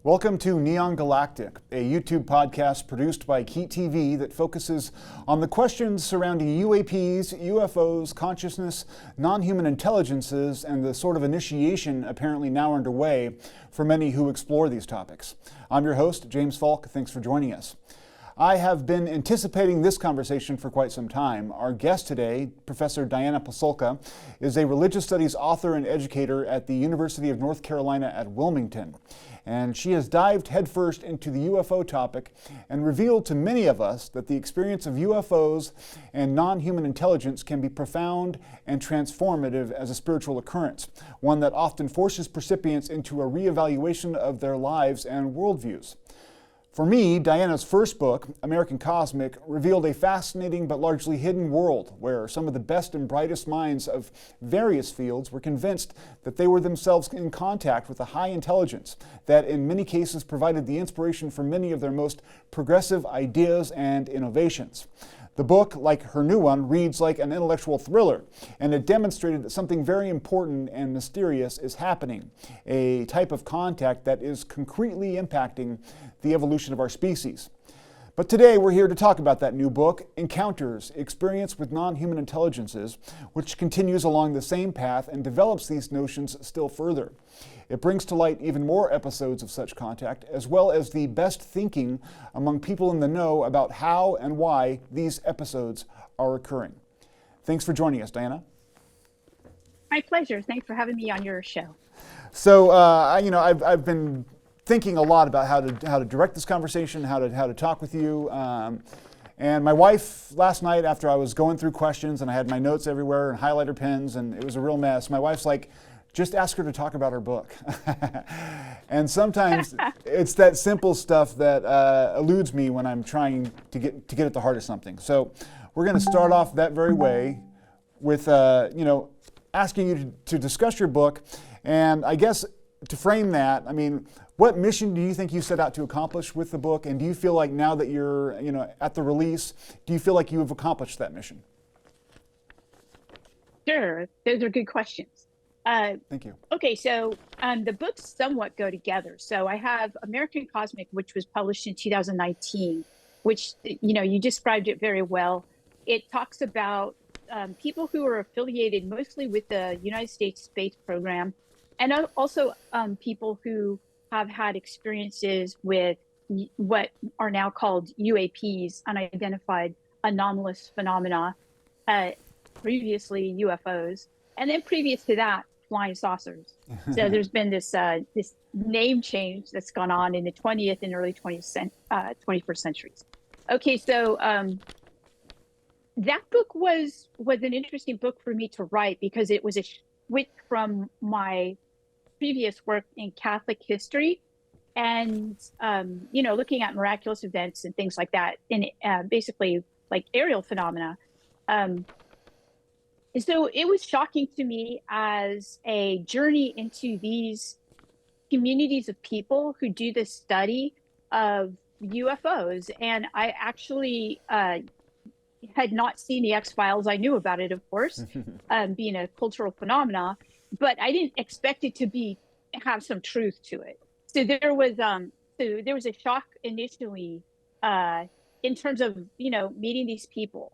Welcome to Neon Galactic, a YouTube podcast produced by Keat TV that focuses on the questions surrounding UAPs, UFOs, consciousness, non-human intelligences, and the sort of initiation apparently now underway for many who explore these topics. I'm your host, James Falk. Thanks for joining us. I have been anticipating this conversation for quite some time. Our guest today, Professor Diana Pasulka, is a religious studies author and educator at the University of North Carolina at Wilmington. And she has dived headfirst into the UFO topic and revealed to many of us that the experience of UFOs and non-human intelligence can be profound and transformative as a spiritual occurrence, one that often forces recipients into a reevaluation of their lives and worldviews. For me, Diana's first book, American Cosmic, revealed a fascinating but largely hidden world where some of the best and brightest minds of various fields were convinced that they were themselves in contact with a high intelligence that in many cases provided the inspiration for many of their most progressive ideas and innovations. The book, like her new one, reads like an intellectual thriller, and it demonstrated that something very important and mysterious is happening, a type of contact that is concretely impacting the evolution of our species. But today we're here to talk about that new book, Encounters, Experience with Non-Human Intelligences, which continues along the same path and develops these notions still further. It brings to light even more episodes of such contact, as well as the best thinking among people in the know about how and why these episodes are occurring. Thanks for joining us, Diana. My pleasure. Thanks for having me on your show. So, I've been thinking a lot about how to direct this conversation, how to talk with you. And my wife, last night, after I was going through questions and I had my notes everywhere and highlighter pens, and it was a real mess, my wife's like, just ask her to talk about her book. And sometimes it's that simple stuff that eludes me when I'm trying to get at the heart of something. So we're going to start off that very way with asking you to discuss your book. And I guess to frame that, I mean, what mission do you think you set out to accomplish with the book? And do you feel like now that you're at the release, do you feel like you have accomplished that mission? Sure. Those are good questions. Thank you. Okay, so the books somewhat go together. So I have American Cosmic, which was published in 2019, which, you described it very well. It talks about people who are affiliated mostly with the United States space program, and also people who have had experiences with what are now called UAPs, unidentified anomalous phenomena, previously UFOs, and then previous to that, flying saucers. So there's been this name change that's gone on in the 20th and early 21st centuries. Okay, so that book was an interesting book for me to write because it was a switch from my previous work in Catholic history and looking at miraculous events and things like that, and basically like aerial phenomena. So it was shocking to me as a journey into these communities of people who do this study of UFOs. And I actually had not seen the X-Files. I knew about it, of course, being a cultural phenomena, but I didn't expect it to have some truth to it. So there was a shock initially in terms of meeting these people.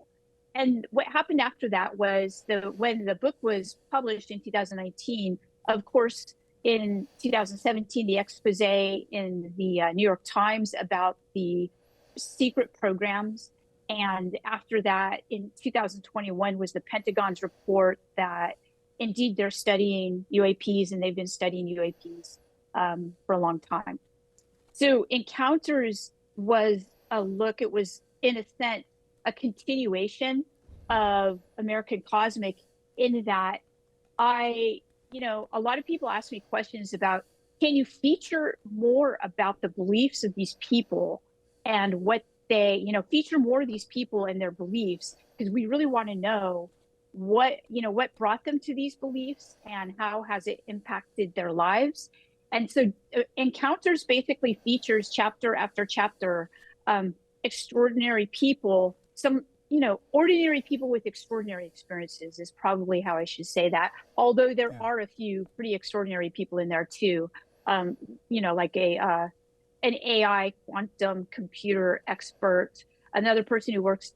And what happened after that was when the book was published in 2019, of course, in 2017, the expose in the New York Times about the secret programs. And after that, in 2021, was the Pentagon's report that indeed they're studying UAPs, and they've been studying UAPs for a long time. So Encounters was a look, it was in a sense, a continuation of American Cosmic in that a lot of people ask me questions about, can you feature more about the beliefs of these people and what they, feature more of these people and their beliefs? Because we really want to know what brought them to these beliefs and how has it impacted their lives. And so Encounters basically features chapter after chapter, extraordinary people, ordinary people with extraordinary experiences is probably how I should say that. Although there are a few pretty extraordinary people in there too. Like a an AI quantum computer expert, another person who works,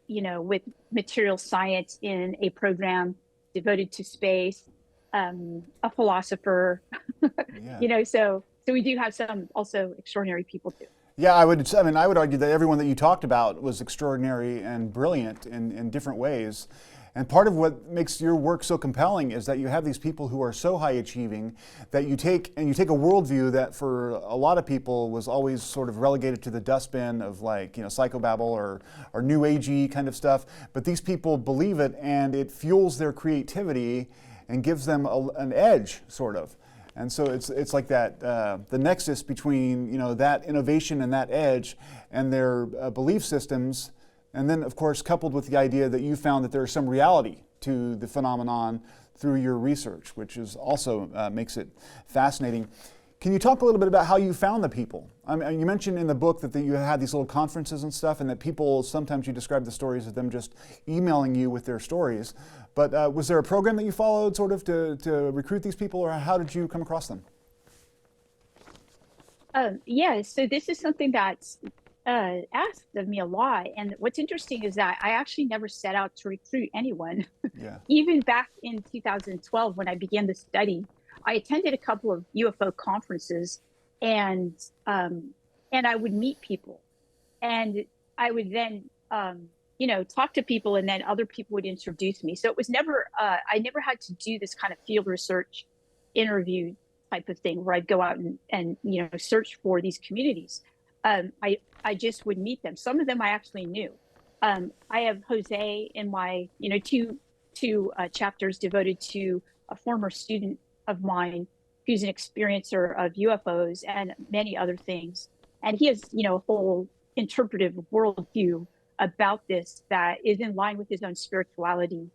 with material science in a program devoted to space, a philosopher, Yeah. so we do have some also extraordinary people too. Yeah, I would argue that everyone that you talked about was extraordinary and brilliant in different ways. And part of what makes your work so compelling is that you have these people who are so high achieving that you take a worldview that for a lot of people was always sort of relegated to the dustbin of psychobabble or new agey kind of stuff. But these people believe it, and it fuels their creativity and gives them an edge, sort of. And so it's like that, the nexus between that innovation and that edge and their belief systems, and then of course coupled with the idea that you found that there's some reality to the phenomenon through your research, which is also makes it fascinating. Can you talk a little bit about how you found the people? You mentioned in the book that you had these little conferences and stuff, and that people, sometimes you describe the stories as them just emailing you with their stories. But was there a program that you followed sort of to recruit these people, or how did you come across them? Yeah, so this is something that's asked of me a lot. And what's interesting is that I actually never set out to recruit anyone. Yeah. Even back in 2012, when I began the study, I attended a couple of UFO conferences, and I would meet people, and I would then talk to people, and then other people would introduce me. So it was never I never had to do this kind of field research interview type of thing where I'd go out and search for these communities. I just would meet them. Some of them I actually knew. I have Jose in my two chapters devoted to a former student of mine who's an experiencer of UFOs and many other things. And he has, a whole interpretive worldview about this that is in line with his own spirituality.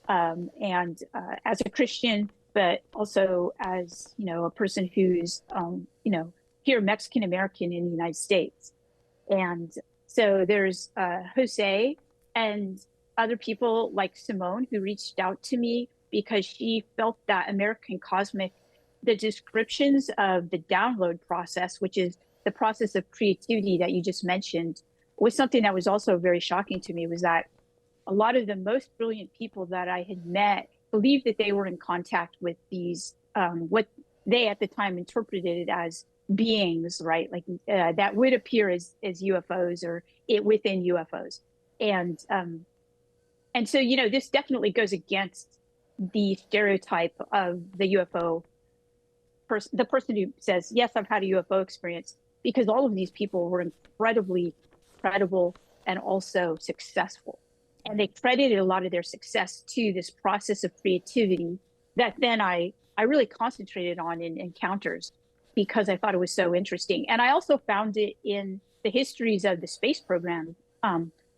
And as a Christian, but also as, a person who's, here Mexican American in the United States. And so there's Jose and other people like Simone who reached out to me because she felt that American Cosmic, the descriptions of the download process, which is the process of creativity that you just mentioned, was something that was also very shocking to me, was that a lot of the most brilliant people that I had met believed that they were in contact with these, what they at the time interpreted as beings, right? Like that would appear as UFOs or within UFOs. And so, this definitely goes against the stereotype of the UFO person, the person who says, yes, I've had a UFO experience, because all of these people were incredibly credible and also successful. And they credited a lot of their success to this process of creativity that then I really concentrated on in encounters because I thought it was so interesting. And I also found it in the histories of the space program,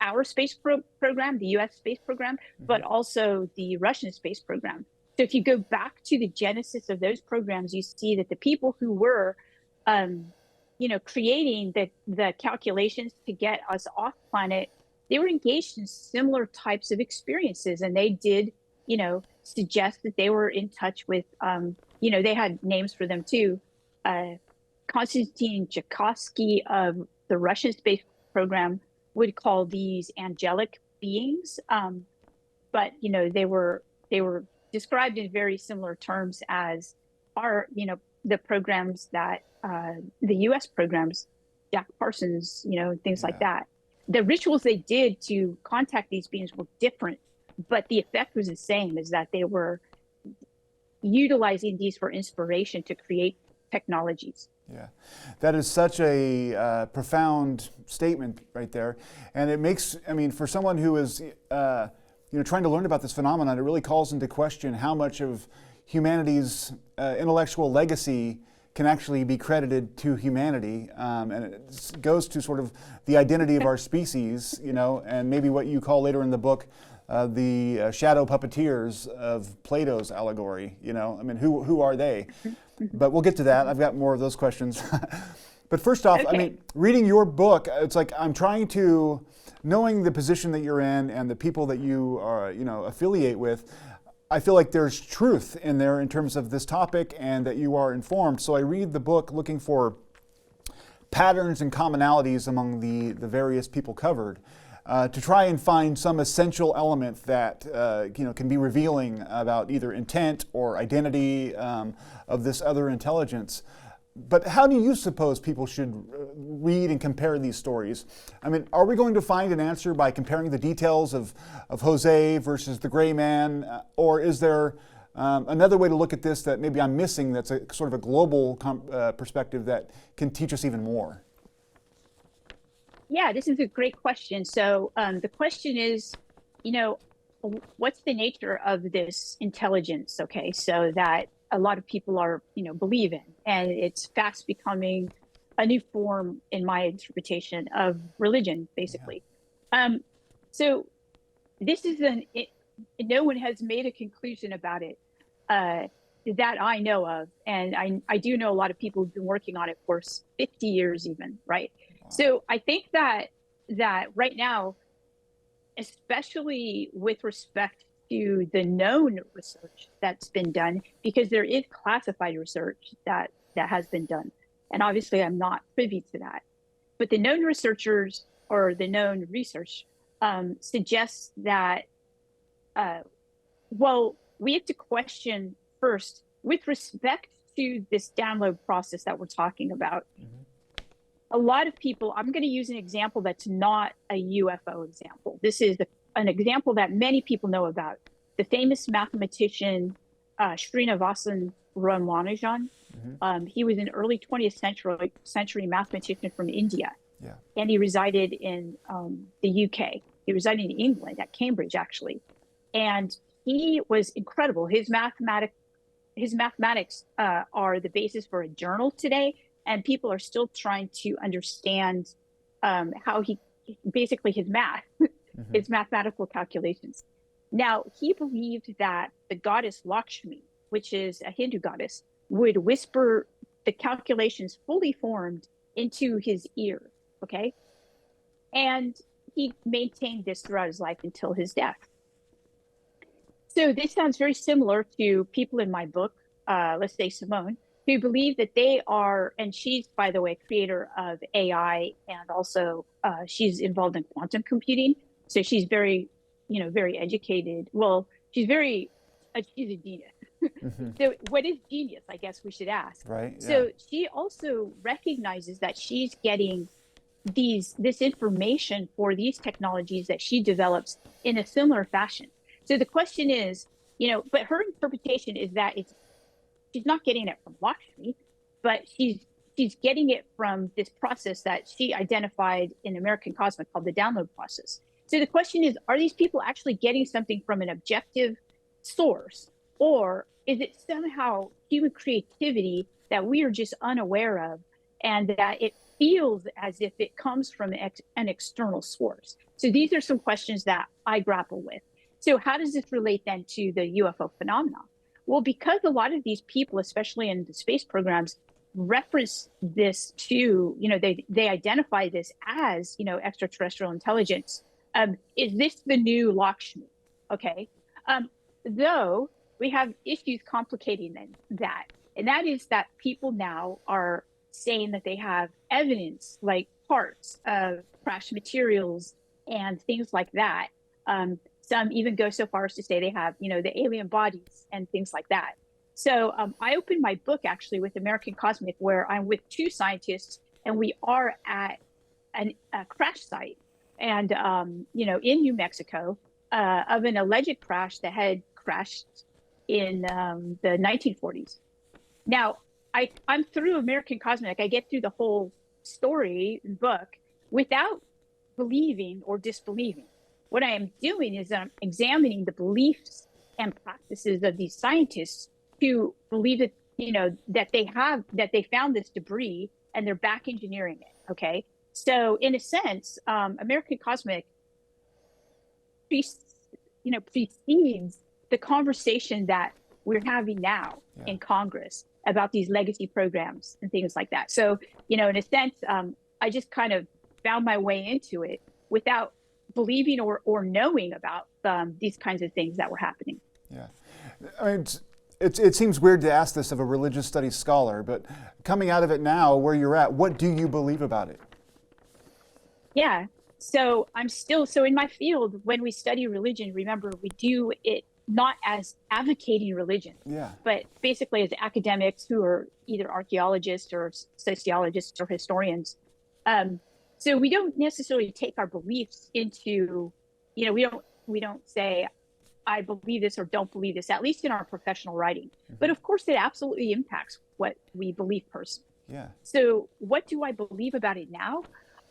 our space program, the US space program, but also the Russian space program. So if you go back to the genesis of those programs, you see that the people who were, creating the calculations to get us off planet, they were engaged in similar types of experiences. And they did, suggest that they were in touch with, they had names for them too. Konstantin Tchaikovsky of the Russian space program would call these angelic beings, but they were described in very similar terms as our the programs that the U.S. programs, Jack Parsons, things like that. The rituals they did to contact these beings were different, but the effect was the same, is that they were utilizing these for inspiration to create technologies. Yeah, that is such a profound statement right there. And it makes, for someone who is trying to learn about this phenomenon, it really calls into question how much of humanity's intellectual legacy can actually be credited to humanity. And it goes to sort of the identity of our species, and maybe what you call later in the book, the shadow puppeteers of Plato's allegory, who are they? But we'll get to that. I've got more of those questions. But first off, Okay. Reading your book, it's like I'm trying to, knowing the position that you're in and the people that you are, affiliate with, I feel like there's truth in there in terms of this topic and that you are informed. So I read the book looking for patterns and commonalities among the various people covered, to try and find some essential element that can be revealing about either intent or identity of this other intelligence. But how do you suppose people should read and compare these stories? I mean, are we going to find an answer by comparing the details of Jose versus the gray man? Or is there another way to look at this that maybe I'm missing, that's a sort of a global perspective that can teach us even more? Yeah, this is a great question. So the question is, what's the nature of this intelligence? Okay, so that a lot of people are, believe in, and it's fast becoming a new form, in my interpretation, of religion, basically. Yeah. So this is no one has made a conclusion about it that I know of, and I do know a lot of people who've been working on it for 50 years, even, right? Wow. So I think that right now, especially with respect to the known research that's been done, because there is classified research that has been done. And obviously I'm not privy to that. But the known researchers or the known research suggests that, we have to question first, with respect to this download process that we're talking about. Mm-hmm. A lot of people, I'm going to use an example that's not a UFO example. This is an example that many people know about. The famous mathematician Srinivasan Ramanujan. Mm-hmm. He was an early 20th century mathematician from India. Yeah. And he resided in the UK. He resided in England, at Cambridge, actually. And he was incredible. His mathematics are the basis for a journal today. And people are still trying to understand how his math, mm-hmm. his mathematical calculations. Now, he believed that the goddess Lakshmi, which is a Hindu goddess, would whisper the calculations fully formed into his ear, okay? And he maintained this throughout his life until his death. So this sounds very similar to people in my book, let's say Simone, who believe that they are, and she's, by the way, creator of AI, and also she's involved in quantum computing. So she's very, very educated. Well, she's a genius. Mm-hmm. So what is genius, I guess we should ask. Right. Yeah. So she also recognizes that she's getting this information for these technologies that she develops in a similar fashion. So the question is, but her interpretation is that she's not getting it from Lakshmi, but she's getting it from this process that she identified in American Cosmic called the download process. So the question is, are these people actually getting something from an objective source, or is it somehow human creativity that we are just unaware of, and that it feels as if it comes from an external source? So these are some questions that I grapple with. So how does this relate then to the UFO phenomenon? Well, because a lot of these people, especially in the space programs, reference this to, they identify this as, extraterrestrial intelligence. Is this the new Lakshmi? Okay. Though we have issues complicating that. And that is that people now are saying that they have evidence, like parts of crash materials and things like that. Some even go so far as to say they have, the alien bodies and things like that. So I opened my book actually with American Cosmic, where I'm with two scientists, and we are at a crash site, and in New Mexico, of an alleged crash that had crashed in the 1940s. Now, I'm through American Cosmic. I get through the whole story book without believing or disbelieving. What I am doing is I'm examining the beliefs and practices of these scientists who believe that, that they found this debris and they're back engineering it. Okay. So in a sense, American Cosmic precedes the conversation that we're having now in Congress about these legacy programs and things like that. So, in a sense, I just kind of found my way into it without believing or knowing about these kinds of things that were happening. Yeah. I mean, it seems weird to ask this of a religious studies scholar, but coming out of it now, where you're at, what do you believe about it? Yeah. So so in my field, when we study religion, remember, we do it not as advocating religion, Yeah. but basically as academics who are either archaeologists or sociologists or historians. So we don't necessarily take our beliefs into, we don't say, I believe this or don't believe this, at least in our professional writing. But of course, it absolutely impacts what we believe personally. Yeah. So what do I believe about it now?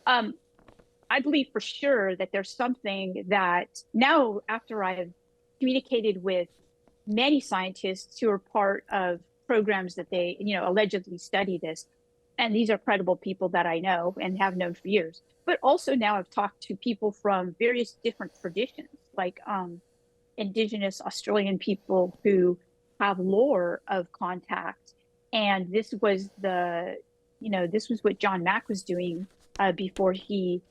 I believe for sure that there's something that now, after I've communicated with many scientists who are part of programs that they, allegedly study this, and these are credible people that I know and have known for years. But also now I've talked to people from various different traditions, like Indigenous Australian people who have lore of contact. And this was what John Mack was doing before he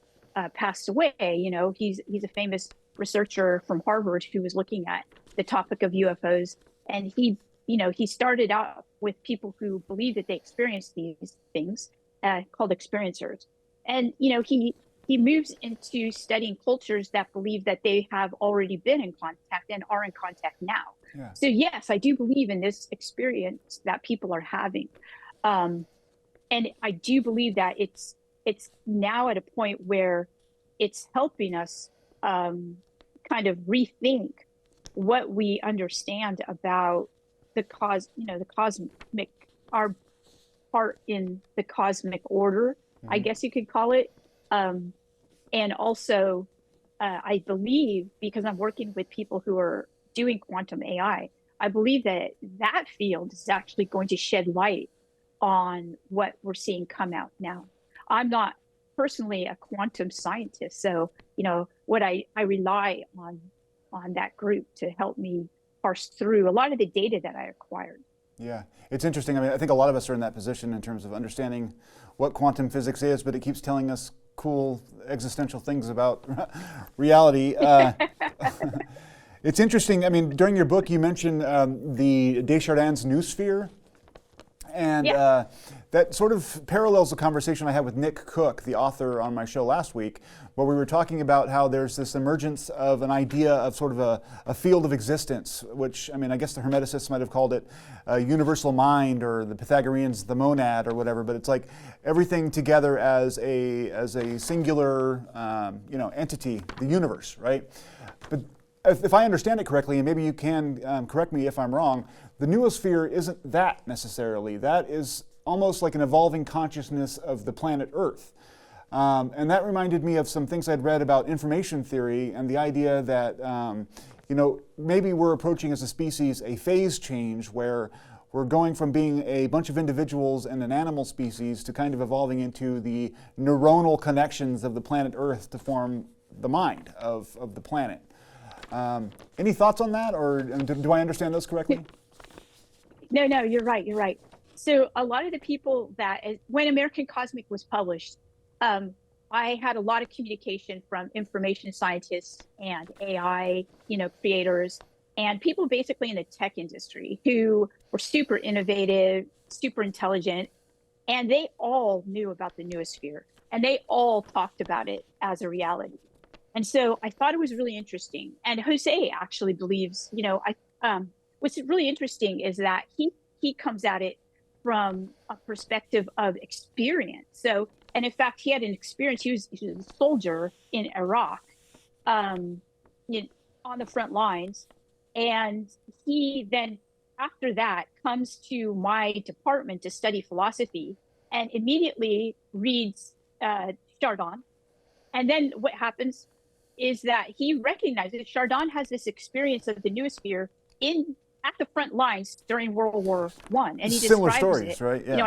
passed away. He's a famous researcher from Harvard who was looking at the topic of UFOs, and he started out with people who believe that they experienced these things, called experiencers, and he moves into studying cultures that believe that they have already been in contact and are in contact now. Yeah. So yes, I do believe in this experience that people are having, and I do believe that it's now at a point where it's helping us kind of rethink what we understand about the cosmic, our part in the cosmic order, I guess you could call it. And also, I believe, because I'm working with people who are doing quantum AI, I believe that field is actually going to shed light on what we're seeing come out now. I'm not personally a quantum scientist, so what I rely on that group to help me parse through a lot of the data that I acquired. Yeah, it's interesting. I mean, I think a lot of us are in that position in terms of understanding what quantum physics is, but it keeps telling us cool existential things about reality. It's interesting. I mean, during your book, you mentioned the Desjardins noosphere. And that sort of parallels the conversation I had with Nick Cook, the author, on my show last week, where we were talking about how there's this emergence of an idea of sort of a field of existence, which, I mean, I guess the Hermeticists might have called it a universal mind, or the Pythagoreans the monad, or whatever. But it's like everything together as a singular, entity, the universe, right? But if I understand it correctly, and maybe you can correct me if I'm wrong, the noosphere isn't that necessarily. That is almost like an evolving consciousness of the planet Earth. And that reminded me of some things I'd read about information theory and the idea that, maybe we're approaching as a species a phase change where we're going from being a bunch of individuals and an animal species to kind of evolving into the neuronal connections of the planet Earth to form the mind of the planet. Any thoughts on that, or do I understand those correctly? No, you're right. You're right. So a lot of the people when American Cosmic was published, I had a lot of communication from information scientists and AI, creators, and people basically in the tech industry who were super innovative, super intelligent, and they all knew about the noosphere, and they all talked about it as a reality. And so I thought it was really interesting. And Jose actually believes, what's really interesting is that he comes at it from a perspective of experience. So, and in fact, he had an experience. He was a soldier in Iraq, on the front lines, and he then, after that, comes to my department to study philosophy, and immediately reads Chardin. And then what happens is that he recognizes Chardin has this experience of the noosphere at the front lines during World War I, and he Similar describes stories, it. right? Yeah.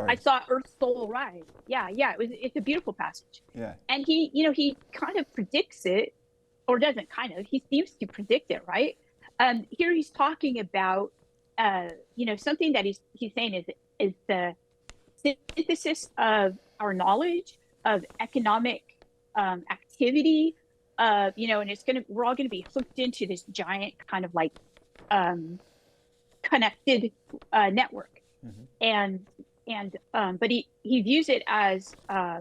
I saw Earth's soul rise. Yeah, it's a beautiful passage. Yeah. And he kind of predicts it, or doesn't kind of. He seems to predict it, right? Here he's talking about, something that he's saying is the synthesis of our knowledge of economic activity, and we're all going to be hooked into this giant kind of like connected network. And but he views it as a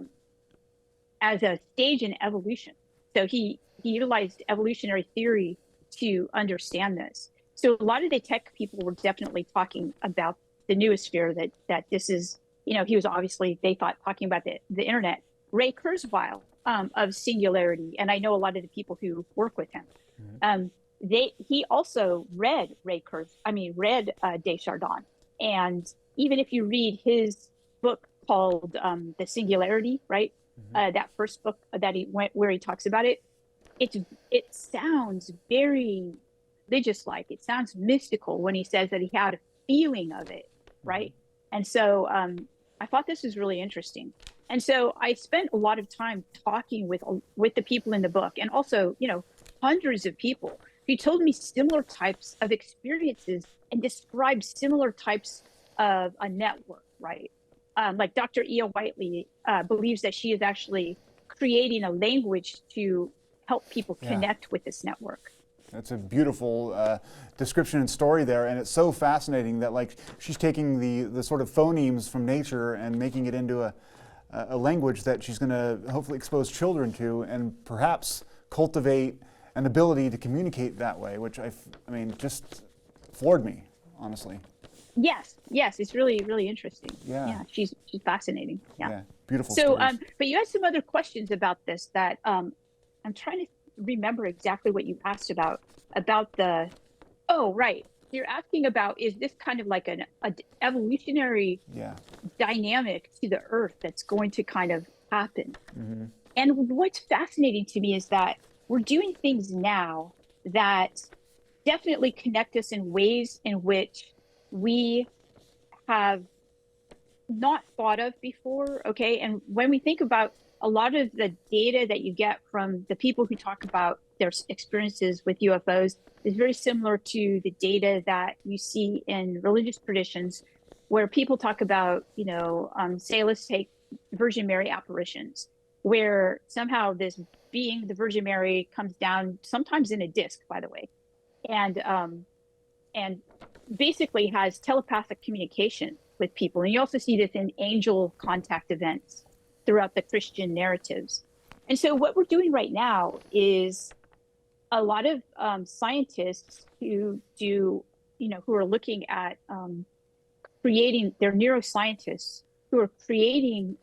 stage in evolution. So he utilized evolutionary theory to understand this. So a lot of the tech people were definitely talking about the noosphere, that this is, he was obviously, they thought, talking about the internet. Ray Kurzweil of Singularity, and I know a lot of the people who work with him, he also read Desjardins. And even if you read his book called The Singularity, right? That first book that he went, where he talks about it, it sounds very religious-like. It sounds mystical when he says that he had a feeling of it, right? And so I thought this was really interesting. And so I spent a lot of time talking with the people in the book, and also, hundreds of people who told me similar types of experiences and described similar types of a network, right? Like Dr. Ia Whiteley believes that she is actually creating a language to help people connect with this network. That's a beautiful description and story there, and it's so fascinating that, like, she's taking the sort of phonemes from nature and making it into a language that she's going to hopefully expose children to, and perhaps cultivate an ability to communicate that way, which I mean, just floored me, honestly. Yes, it's really, really interesting. Yeah, she's fascinating. Yeah, beautiful. So, stories. But you had some other questions about this that I'm trying to remember exactly what you asked about the. Oh, right. You're asking about, is this kind of like an evolutionary dynamic to the Earth that's going to kind of happen? And what's fascinating to me is that we're doing things now that definitely connect us in ways in which we have not thought of before. Okay. And when we think about a lot of the data that you get from the people who talk about their experiences with UFOs is very similar to the data that you see in religious traditions, where people talk about, say, let's take Virgin Mary apparitions, where somehow this being, the Virgin Mary, comes down, sometimes in a disc, by the way, and basically has telepathic communication with people. And you also see this in angel contact events throughout the Christian narratives. And so what we're doing right now is a lot of scientists who are looking at creating, they're neuroscientists who are creating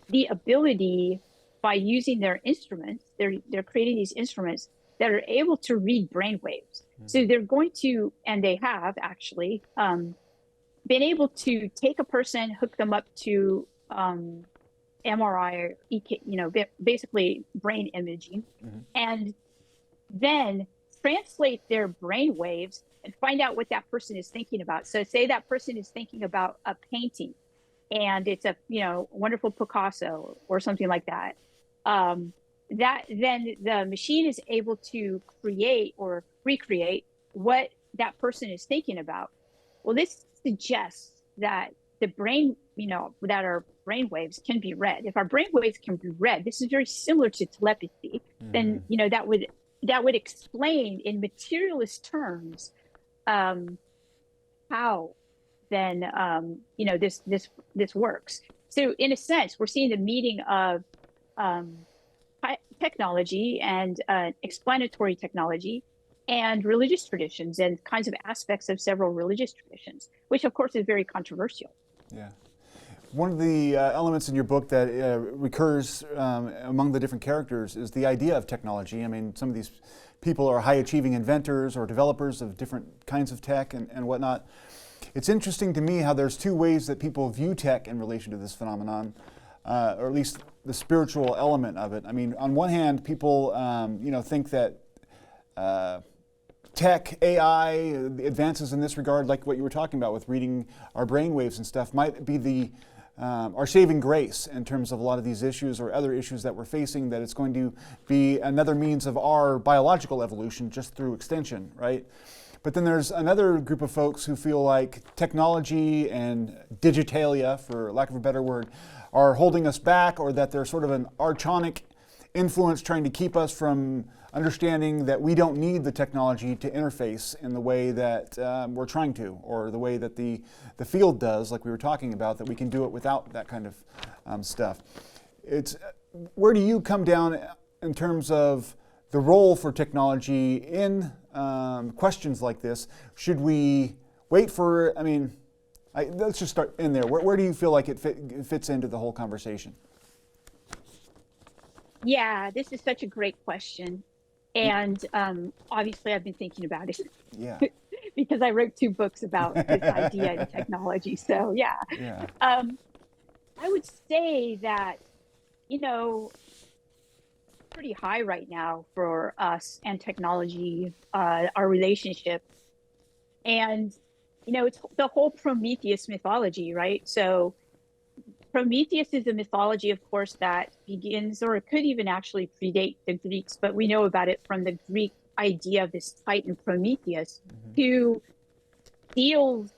the ability, by using their instruments, they're creating these instruments that are able to read brainwaves. So they're going to, and they have actually been able to take a person, hook them up to MRI, basically brain imaging, and then translate their brain waves and find out what that person is thinking about. So say that person is thinking about a painting, and it's a wonderful Picasso or something like that. That then the machine is able to create or recreate what that person is thinking about. Well, this suggests that the brain, that our brain waves can be read. If our brain waves can be read, this is very similar to telepathy. Then that would explain in materialist terms how then this works. So in a sense, we're seeing the meeting of technology and explanatory technology and religious traditions and kinds of aspects of several religious traditions, which of course is very controversial. Yeah. One of the elements in your book that recurs among the different characters is the idea of technology. I mean, some of these people are high-achieving inventors or developers of different kinds of tech and whatnot. It's interesting to me how there's two ways that people view tech in relation to this phenomenon, or at least the spiritual element of it. I mean, on one hand, people think that tech, AI, advances in this regard, like what you were talking about with reading our brainwaves and stuff, might be our saving grace in terms of a lot of these issues or other issues that we're facing, that it's going to be another means of our biological evolution just through extension, right? But then there's another group of folks who feel like technology and digitalia, for lack of a better word, are holding us back, or that they're sort of an archonic influence trying to keep us from understanding that we don't need the technology to interface in the way that we're trying to, or the way that the field does, like we were talking about, that we can do it without that kind of stuff. Where do you come down in terms of the role for technology in questions like this? Should we wait for, let's just start in there. Where do you feel like it fits into the whole conversation? Yeah, this is such a great question. And obviously I've been thinking about it. Yeah. Because I wrote 2 books about this idea and technology. So yeah. I would say that, pretty high right now for us and technology, our relationship. And, it's the whole Prometheus mythology, right? So Prometheus is a mythology, of course, that begins, or it could even actually predate the Greeks, but we know about it from the Greek idea of this Titan Prometheus, who steals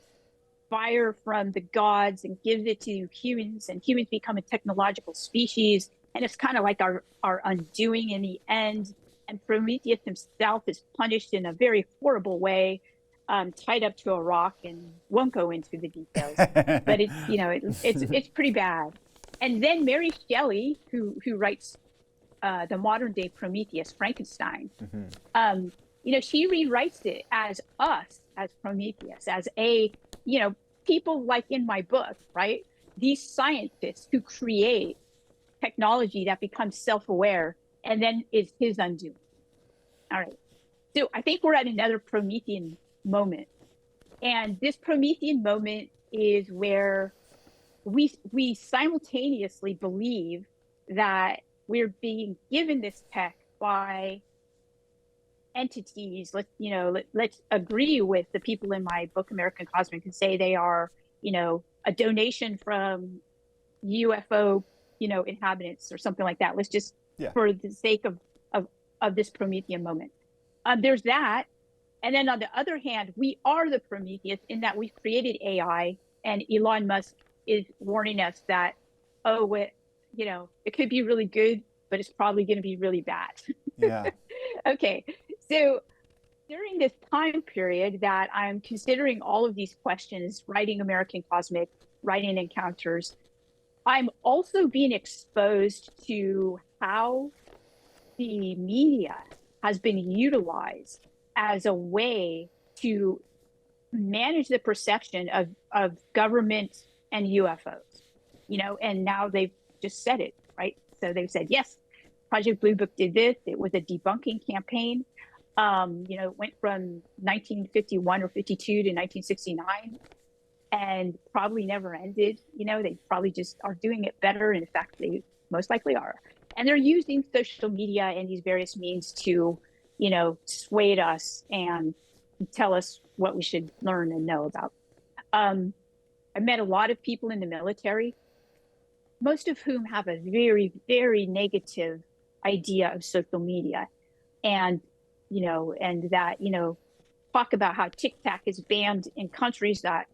fire from the gods and gives it to humans, and humans become a technological species, and it's kind of like our undoing in the end. And Prometheus himself is punished in a very horrible way, tied up to a rock, and won't go into the details, but it's pretty bad. And then Mary Shelley, who writes the modern day Prometheus, Frankenstein, she rewrites it as us, as Prometheus, as people like in my book, right? These scientists who create technology that becomes self-aware and then is his undoing. All right. So I think we're at another Promethean moment. And this Promethean moment is where we simultaneously believe that we're being given this tech by entities. Let's agree with the people in my book, American Cosmic, and say they are, a donation from UFO, inhabitants or something like that. Let's just, for the sake of this Promethean moment. There's that. And then on the other hand, we are the Prometheus in that we've created AI, and Elon Musk is warning us that, it could be really good, but it's probably going to be really bad. Yeah. Okay. So during this time period that I'm considering all of these questions, writing American Cosmic, writing Encounters, I'm also being exposed to how the media has been utilized as a way to manage the perception of government and UFOs, and now they've just said it, right? So they've said, yes, Project Blue Book did this. It was a debunking campaign. It went from 1951 or 52 to 1969 and probably never ended. They probably just are doing it better. And in fact, they most likely are. And they're using social media and these various means to, sway us and tell us what we should learn and know about. I met a lot of people in the military, most of whom have a very, very negative idea of social media. And, talk about how TikTok is banned in countries that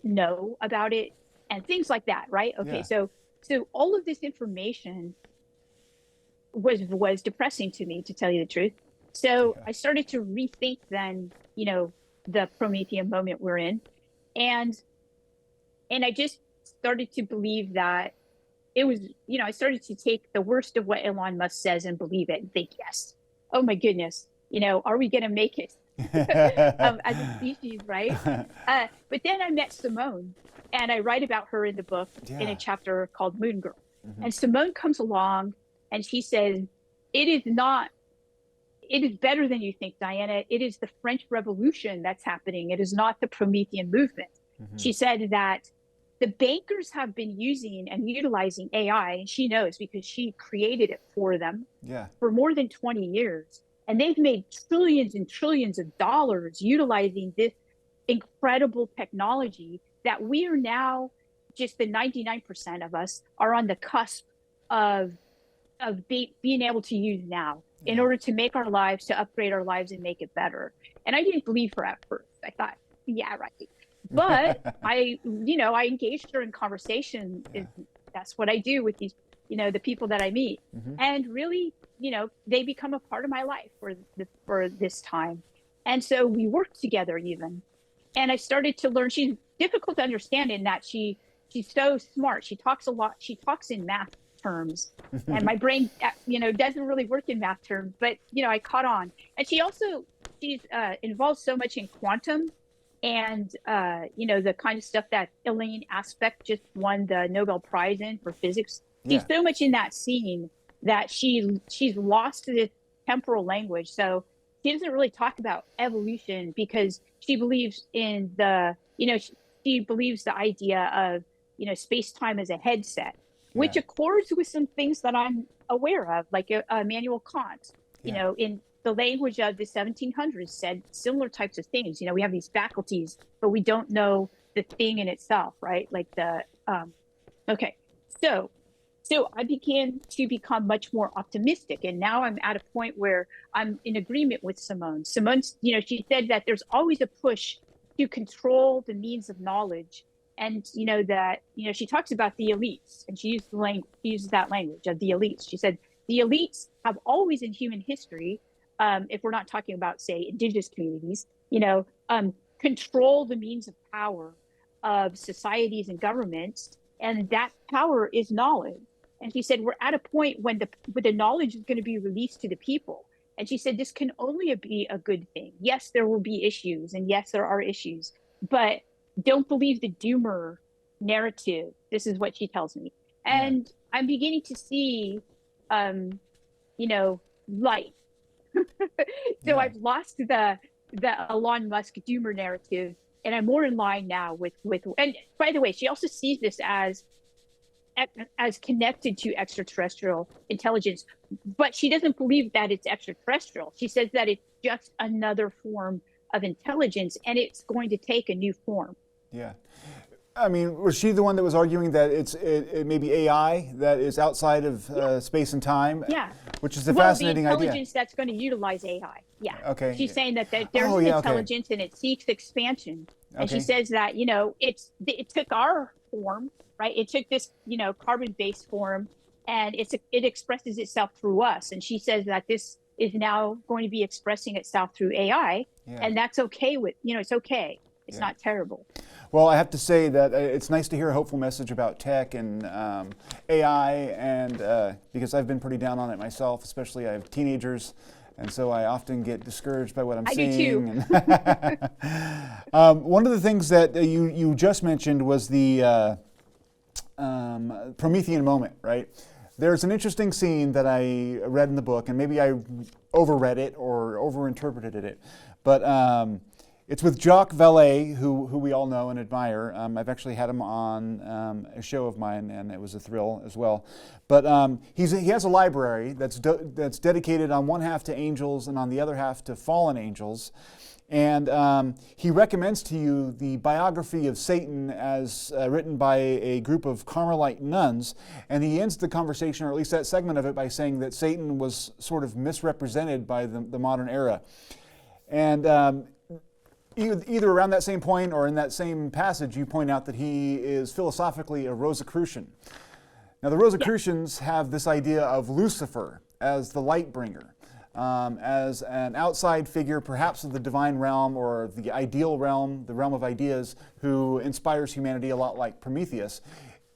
know about it and things like that, right? Okay, so all of this information was depressing to me, to tell you the truth. So I started to rethink then, the Promethean moment we're in. And I just started to believe that it was, I started to take the worst of what Elon Musk says and believe it and think, yes, oh my goodness, are we going to make it as a species, right? But then I met Simone, and I write about her in the book in a chapter called Moon Girl. And Simone comes along and she says, it is better than you think, Diana. It is the French Revolution that's happening. It is not the Promethean movement. She said that the bankers have been using and utilizing AI, and she knows because she created it for them for more than 20 years. And they've made trillions and trillions of dollars utilizing this incredible technology that we are now, just the 99% of us, are on the cusp of being able to use now in order to make our lives, to upgrade our lives and make it better. And I didn't believe her at first. I thought, yeah, right. But I engaged her in conversation. That's what I do with these the people that I meet. And really, they become a part of my life for this time. And so we work together even. And I started to learn. She's difficult to understand in that she's so smart. She talks a lot. She talks in math terms, and my brain, doesn't really work in math terms. But I caught on. And she's involved so much in quantum, and the kind of stuff that Elaine Aspect just won the Nobel Prize in for physics. She's so much in that scene that she's lost this temporal language. So she doesn't really talk about evolution because she believes in she believes the idea of, space-time as a headset, which accords with some things that I'm aware of, like Immanuel Kant, in the language of the 1700s said similar types of things. We have these faculties, but we don't know the thing in itself, right? Like okay. So I began to become much more optimistic. And now I'm at a point where I'm in agreement with Simone. Simone's, she said that there's always a push to control the means of knowledge. And, she talks about the elites, and she uses that language of the elites. She said, the elites have always in human history, if we're not talking about, say, indigenous communities, control the means of power of societies and governments. And that power is knowledge. And she said, we're at a point when the knowledge is going to be released to the people. And she said, this can only be a good thing. Yes, there will be issues. And yes, there are issues. But don't believe the doomer narrative. This is what she tells me. And I'm beginning to see, light. So I've lost the Elon Musk doomer narrative. And I'm more in line now with, and by the way, she also sees this as connected to extraterrestrial intelligence, but she doesn't believe that it's extraterrestrial. She says that it's just another form of intelligence, and it's going to take a new form. Yeah. I mean, was she the one that was arguing that it may be AI that is outside of space and time? Yeah. Which is a fascinating idea. The intelligence that's going to utilize AI. Yeah. Okay. She's saying that there's an intelligence and it seeks expansion. And she says that, it took our form, right? It took this, carbon-based form, and it expresses itself through us. And she says that this is now going to be expressing itself through AI. Yeah. And that's okay it's okay. It's not terrible. Well, I have to say that it's nice to hear a hopeful message about tech and AI, and because I've been pretty down on it myself, especially I have teenagers, and so I often get discouraged by what I'm seeing. I do too. One of the things that you just mentioned was the Promethean moment, right? There's an interesting scene that I read in the book, and maybe I overread it or overinterpreted it, but it's with Jacques Vallée, who we all know and admire. I've actually had him on a show of mine, and it was a thrill as well. But he has a library that's dedicated on one half to angels and on the other half to fallen angels. And he recommends to you the biography of Satan as written by a group of Carmelite nuns. And he ends the conversation, or at least that segment of it, by saying that Satan was sort of misrepresented by the modern era. And either around that same point or in that same passage, you point out that he is philosophically a Rosicrucian. Now, the Rosicrucians have this idea of Lucifer as the light bringer, as an outside figure, perhaps of the divine realm or the ideal realm, the realm of ideas, who inspires humanity a lot like Prometheus.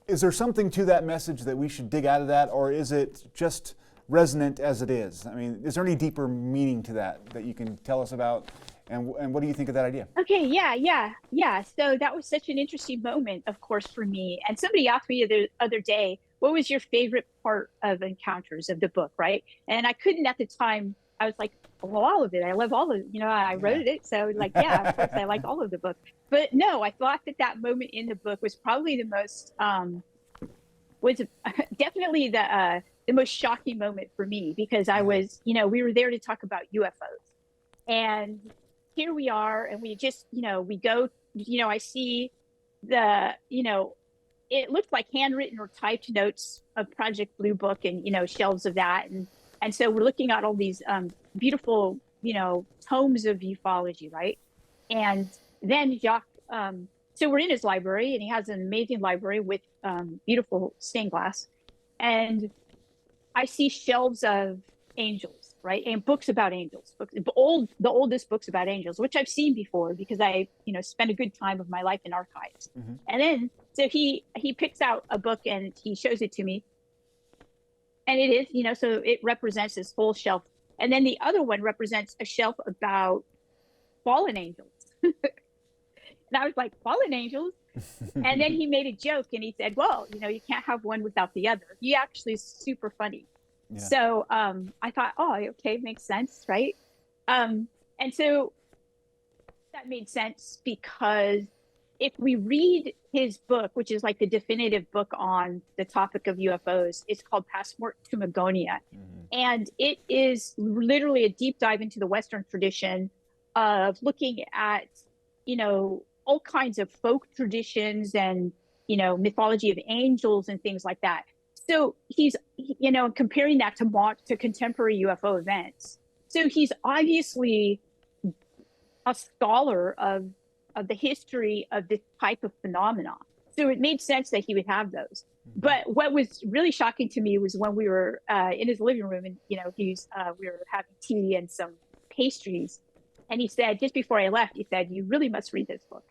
Is there something to that message that we should dig out of that, or is it just resonant as it is? I mean, is there any deeper meaning to that you can tell us about? And what do you think of that idea? Okay, yeah. So that was such an interesting moment, of course, for me. And somebody asked me the other day, what was your favorite part of Encounters of the book, right? And I couldn't at the time. I was like, well, all of it. I love all of it. I wrote it. So of course, I like all of the book. But no, I thought that moment in the book was probably the most, was definitely the most shocking moment for me, because I was, we were there to talk about UFOs. And here we are, and we just, we go, I see it looked like handwritten or typed notes of Project Blue Book and, shelves of that. And so we're looking at all these beautiful, tomes of ufology, right? And then Jacques, so we're in his library, and he has an amazing library with beautiful stained glass. and I see shelves of angels, right? And books about angels, the oldest books about angels, which I've seen before because I, spent a good time of my life in archives. Mm-hmm. And then, so he picks out a book and he shows it to me. And it is, so it represents this whole shelf. And then the other one represents a shelf about fallen angels. And I was like, fallen angels? And then he made a joke and he said, well, you can't have one without the other. He actually is super funny. Yeah. So I thought, oh, okay, makes sense, right? And so that made sense because if we read his book, which is like the definitive book on the topic of UFOs, it's called Passport to Magonia. Mm-hmm. And it is literally a deep dive into the Western tradition of looking at, all kinds of folk traditions and, mythology of angels and things like that. So he's, comparing that to contemporary UFO events. So he's obviously a scholar of the history of this type of phenomena. So it made sense that he would have those. But what was really shocking to me was when we were in his living room and, we were having tea and some pastries. And he said, just before I left, he said, you really must read this book.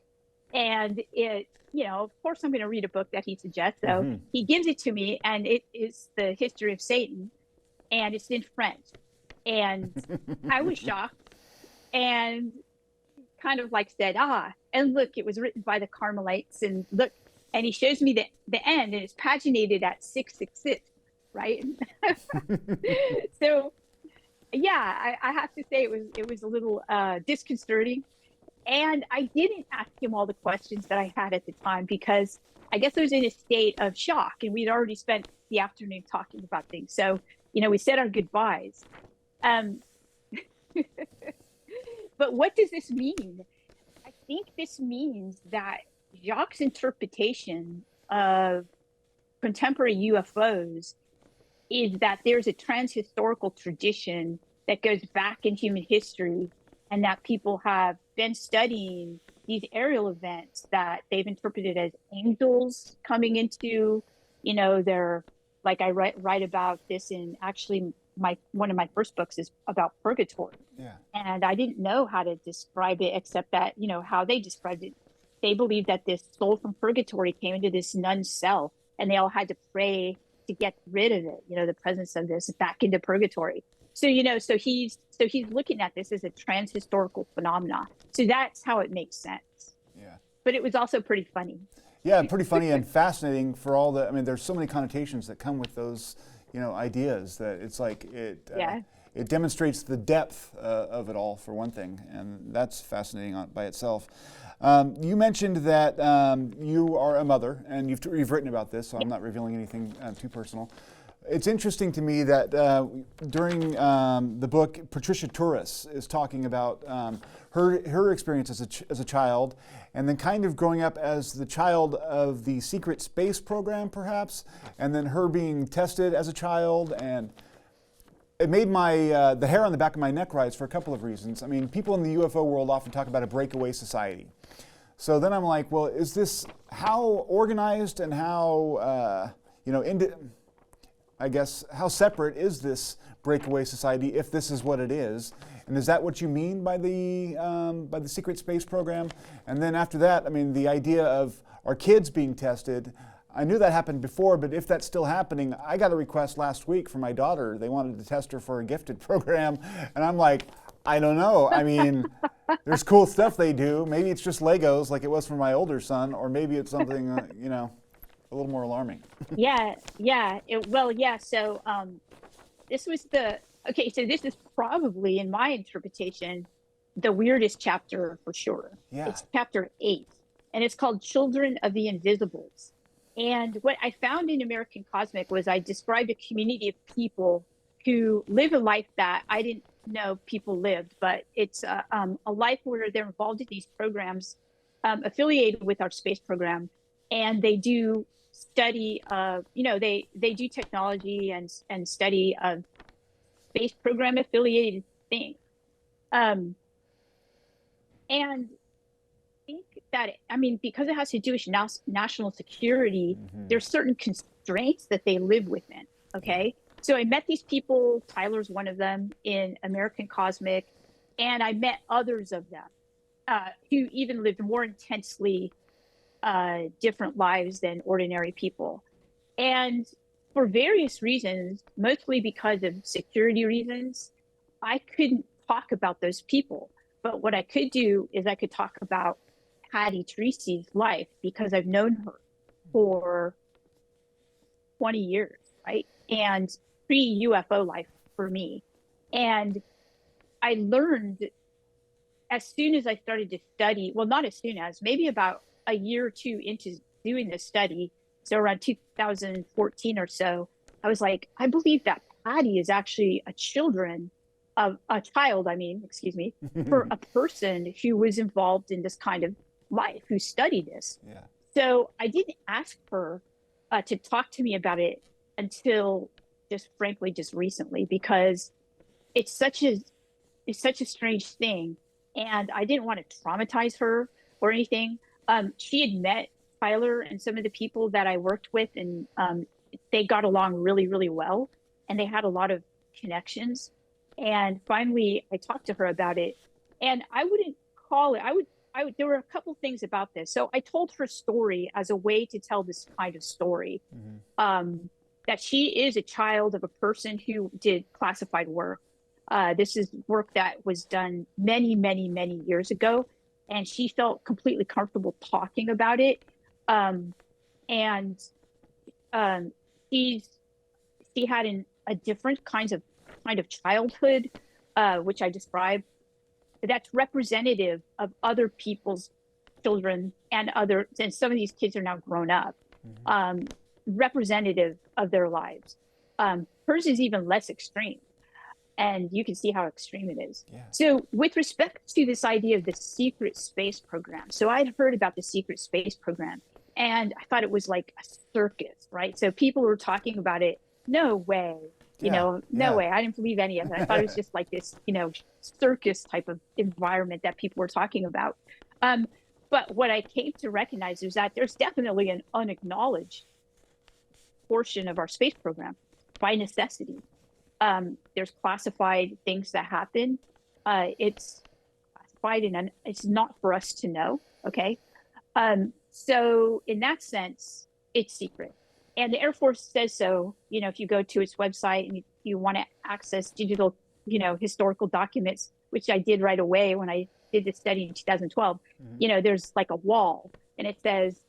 And it, of course I'm going to read a book that he suggests. So he gives it to me and it is The History of Satan and it's in French. And I was shocked and kind of like said, and look, it was written by the Carmelites and look, and he shows me the end and it's paginated at 666, right? So yeah, I have to say it was a little disconcerting. And I didn't ask him all the questions that I had at the time because I guess I was in a state of shock and we'd already spent the afternoon talking about things. So, we said our goodbyes. But what does this mean? I think this means that Jacques' interpretation of contemporary UFOs is that there's a transhistorical tradition that goes back in human history and that people have been studying these aerial events that they've interpreted as angels coming into, their, like I write about this in actually one of my first books is about purgatory. Yeah. And I didn't know how to describe it except that, how they described it. They believed that this soul from purgatory came into this nun's cell and they all had to pray to get rid of it, the presence of this back into purgatory. So, so he's looking at this as a transhistorical phenomena. So that's how it makes sense. Yeah. But it was also pretty funny. Yeah, pretty funny and fascinating for all there's so many connotations that come with those, ideas that it's like it demonstrates the depth of it all for one thing. And that's fascinating by itself. You mentioned that you are a mother and you've written about this, so I'm not revealing anything too personal. It's interesting to me that during the book, Patricia Turris is talking about her experience as a child, and then kind of growing up as the child of the secret space program, perhaps, and then her being tested as a child, and it made my the hair on the back of my neck rise for a couple of reasons. I mean, people in the UFO world often talk about a breakaway society. So then I'm like, well, is this how organized and how I guess, how separate is this breakaway society if this is what it is? And is that what you mean by the secret space program? And then after that, the idea of our kids being tested, I knew that happened before, but if that's still happening, I got a request last week from my daughter. They wanted to test her for a gifted program. And I'm like, I don't know. There's cool stuff they do. Maybe it's just Legos like it was for my older son, or maybe it's something, a little more alarming. Yeah. So this was so this is probably, in my interpretation, the weirdest chapter for sure. Yeah. It's chapter 8, and it's called Children of the Invisibles. And what I found in American Cosmic was I described a community of people who live a life that I didn't know people lived, but it's a life where they're involved in these programs affiliated with our space program, and they do study of, they do technology and study of space program affiliated things. And I think that, because it has to do with national security, there's certain constraints that they live within. Okay. So I met these people, Tyler's one of them, in American Cosmic, and I met others of them who even lived more intensely different lives than ordinary people. And for various reasons, mostly because of security reasons, I couldn't talk about those people. But what I could do is I could talk about Patty Tracy's life, because I've known her for 20 years, right? And pre-UFO life for me. And I learned as soon as I started to study, well, not as soon as, maybe about a year or two into doing this study, so around 2014 or so, I was like, I believe that Patty is actually a child, excuse me, for a person who was involved in this kind of life, who studied this. Yeah. So I didn't ask her to talk to me about it until just recently, because it's such a strange thing. And I didn't want to traumatize her or anything. She had met Tyler and some of the people that I worked with, and they got along really, really well, and they had a lot of connections. And finally, I talked to her about it, and I wouldn't call it. There were a couple things about this. So I told her story as a way to tell this kind of story, that she is a child of a person who did classified work. This is work that was done many, many, many years ago, and she felt completely comfortable talking about it. She had a different kind of childhood, which I described, that's representative of other people's children, and some of these kids are now grown up, representative of their lives. Hers is even less extreme. And you can see how extreme it is. Yeah. So with respect to this idea of the secret space program, so I'd heard about the secret space program, and I thought it was like a circus, right? So people were talking about it. No way, no way. I didn't believe any of it. I thought it was just like this, circus type of environment that people were talking about. But what I came to recognize is that there's definitely an unacknowledged portion of our space program by necessity. There's classified things that happen. It's classified, and it's not for us to know. Okay. So in that sense, it's secret. And the Air Force says so. If you go to its website and you want to access digital, historical documents, which I did right away when I did the study in 2012, there's like a wall, and it says,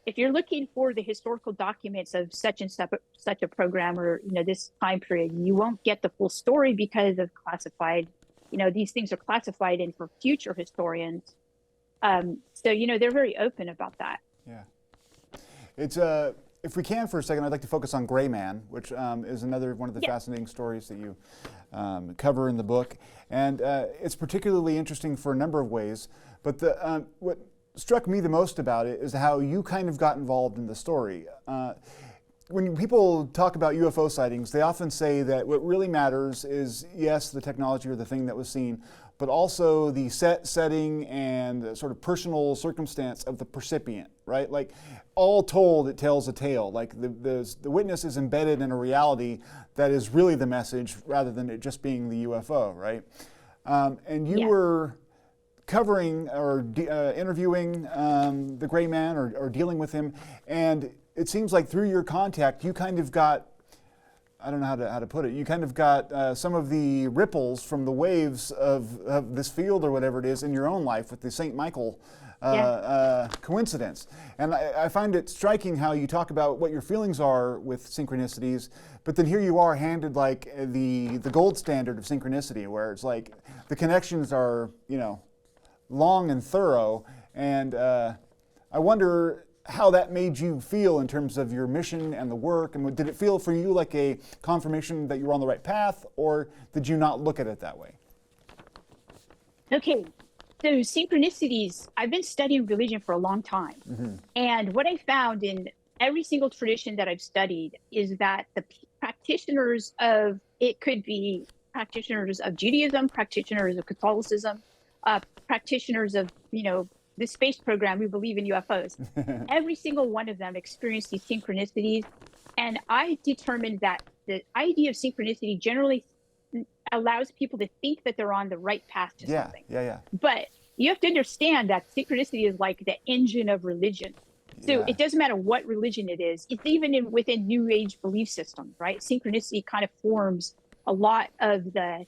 if you're looking for the historical documents of such and such a program, or this time period, you won't get the full story because of classified. These things are classified, and for future historians. So they're very open about that. Yeah, it's if we can for a second, I'd like to focus on Gray Man, which is another one of the fascinating stories that you cover in the book, and it's particularly interesting for a number of ways. But what struck me the most about it is how you kind of got involved in the story. When people talk about UFO sightings, they often say that what really matters is, yes, the technology or the thing that was seen, but also the setting and the sort of personal circumstance of the percipient, right? Like, all told, it tells a tale. Like, the witness is embedded in a reality that is really the message, rather than it just being the UFO, right? And you were covering or interviewing the Gray Man, or dealing with him, and it seems like through your contact, you kind of got, I don't know how to put it, you kind of got some of the ripples from the waves of this field or whatever it is in your own life with the St. Michael coincidence. And I find it striking how you talk about what your feelings are with synchronicities, but then here you are handed like the gold standard of synchronicity, where it's like the connections are, long and thorough, and I wonder how that made you feel in terms of your mission and the work, and did it feel for you like a confirmation that you were on the right path, or did you not look at it that way? Okay, so synchronicities, I've been studying religion for a long time, and what I found in every single tradition that I've studied is that the practitioners of, it could be practitioners of Judaism, practitioners of Catholicism, practitioners of, the space program who believe in UFOs. Every single one of them experienced these synchronicities. And I determined that the idea of synchronicity generally allows people to think that they're on the right path to something. But you have to understand that synchronicity is like the engine of religion. So it doesn't matter what religion it is. It's even within New Age belief systems, right? Synchronicity kind of forms a lot of the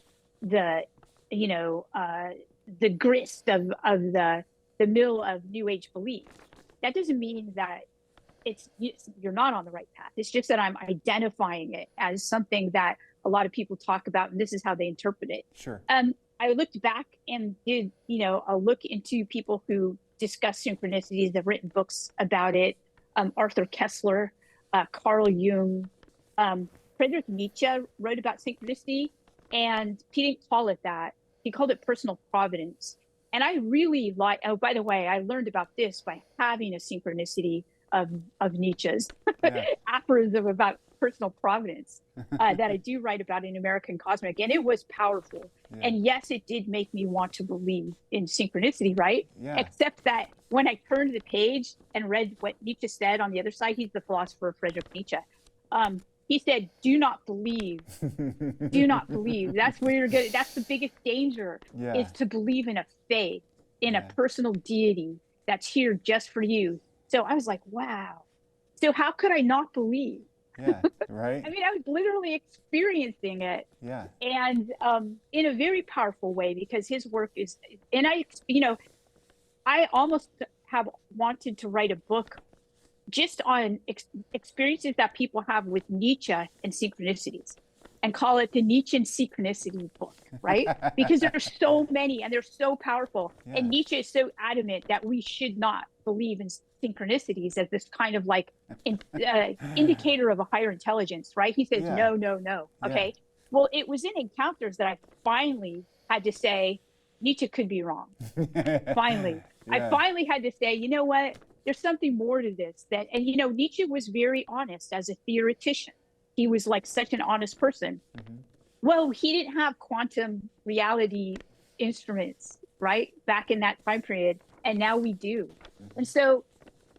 grist of the mill of New Age belief. That doesn't mean that you're not on the right path. It's just that I'm identifying it as something that a lot of people talk about, and this is how they interpret it. Sure. I looked back and did, a look into people who discuss synchronicities. They've written books about it. Arthur Kessler, Carl Jung, Friedrich Nietzsche wrote about synchronicity, and he didn't call it that. He called it personal providence. And I really like, oh, by the way, I learned about this by having a synchronicity of Nietzsche's aphorism about personal providence that I do write about in American Cosmic. And it was powerful. Yeah. And yes, it did make me want to believe in synchronicity, right? Yeah. Except that when I turned the page and read what Nietzsche said on the other side, he's the philosopher Friedrich Nietzsche. He said, do not believe. Do not believe. That's where you're good. That's the biggest danger, is to believe in a faith, in a personal deity that's here just for you. So I was like, wow. So how could I not believe? Yeah, right. I mean, I was literally experiencing it. Yeah. And in a very powerful way, because his work is, and I almost have wanted to write a book just on experiences that people have with Nietzsche and synchronicities, and call it the Nietzschean synchronicity book, right? Because there's so many and they're so powerful. Yeah. And Nietzsche is so adamant that we should not believe in synchronicities as this kind of like indicator of a higher intelligence, right? He says, no. Okay. Yeah. Well, it was in encounters that I finally had to say, Nietzsche could be wrong. Finally. I finally had to say, you know what? There's something more to this. And Nietzsche was very honest as a theoretician. He was like such an honest person. Mm-hmm. Well, he didn't have quantum reality instruments, right? Back in that time period. And now we do. Mm-hmm. And so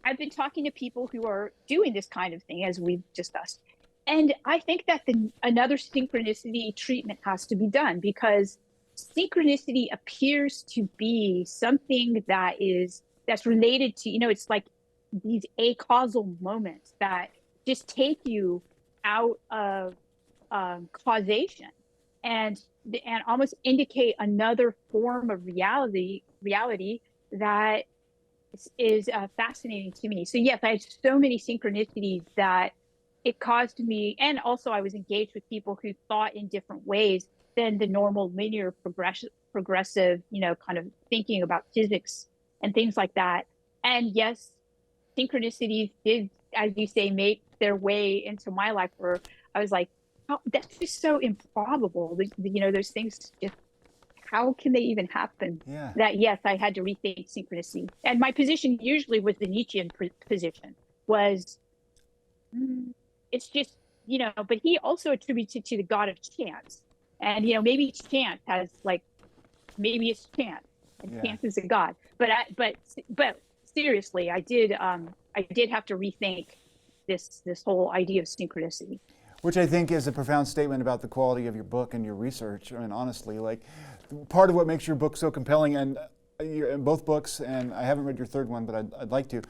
I've been talking to people who are doing this kind of thing, as we've discussed. And I think that another synchronicity treatment has to be done, because synchronicity appears to be something that's related to, it's like these acausal moments that just take you out of causation and almost indicate another form of reality that is fascinating to me. So yes, I had so many synchronicities that it caused me, and also I was engaged with people who thought in different ways than the normal linear progressive, kind of thinking about physics and things like that. And yes, synchronicities did, as you say, make their way into my life, where I was like, oh, that's just so improbable. Those things just, how can they even happen? Yeah. That yes, I had to rethink synchronicity. And my position usually was the Nietzschean position, was it's just, but he also attributed to the god of chance. And, maybe chance has maybe it's chance, and chance is a god. But seriously, I did have to rethink this whole idea of synchronicity. Which I think is a profound statement about the quality of your book and your research. I mean, honestly, part of what makes your book so compelling, and in both books, and I haven't read your third one, but I'd like to,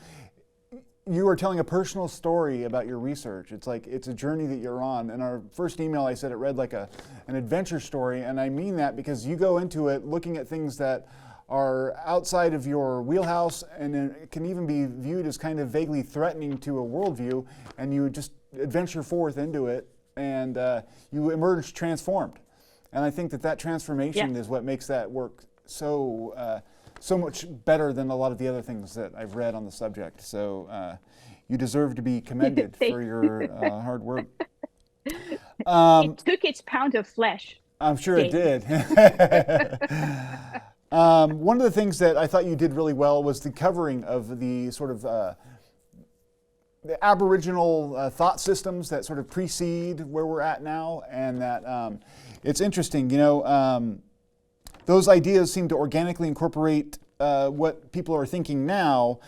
you are telling a personal story about your research. It's like, it's a journey that you're on. In our first email, I said it read like an adventure story, and I mean that because you go into it looking at things that are outside of your wheelhouse, and it can even be viewed as kind of vaguely threatening to a worldview, and you just adventure forth into it, and you emerge transformed. And I think that transformation is what makes that work so much better than a lot of the other things that I've read on the subject. So you deserve to be commended for your hard work. It took its pound of flesh. I'm sure it did. One of the things that I thought you did really well was the covering of the sort of the Aboriginal thought systems that sort of precede where we're at now, and that it's interesting, those ideas seem to organically incorporate what people are thinking now.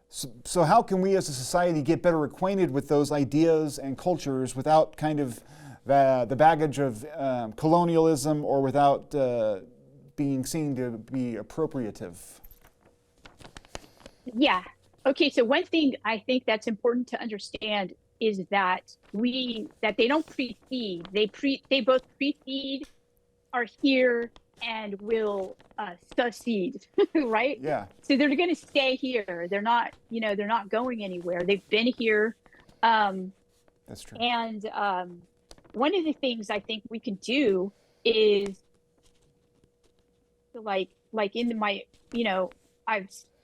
So how can we as a society get better acquainted with those ideas and cultures without kind of the baggage of colonialism, or without being seen to be appropriative? Yeah. Okay. So one thing I think that's important to understand is that they don't precede. They both precede, are here, and will succeed, right? Yeah. So they're going to stay here. They're not going anywhere. They've been here. That's true. And one of the things I think we can do is like in my,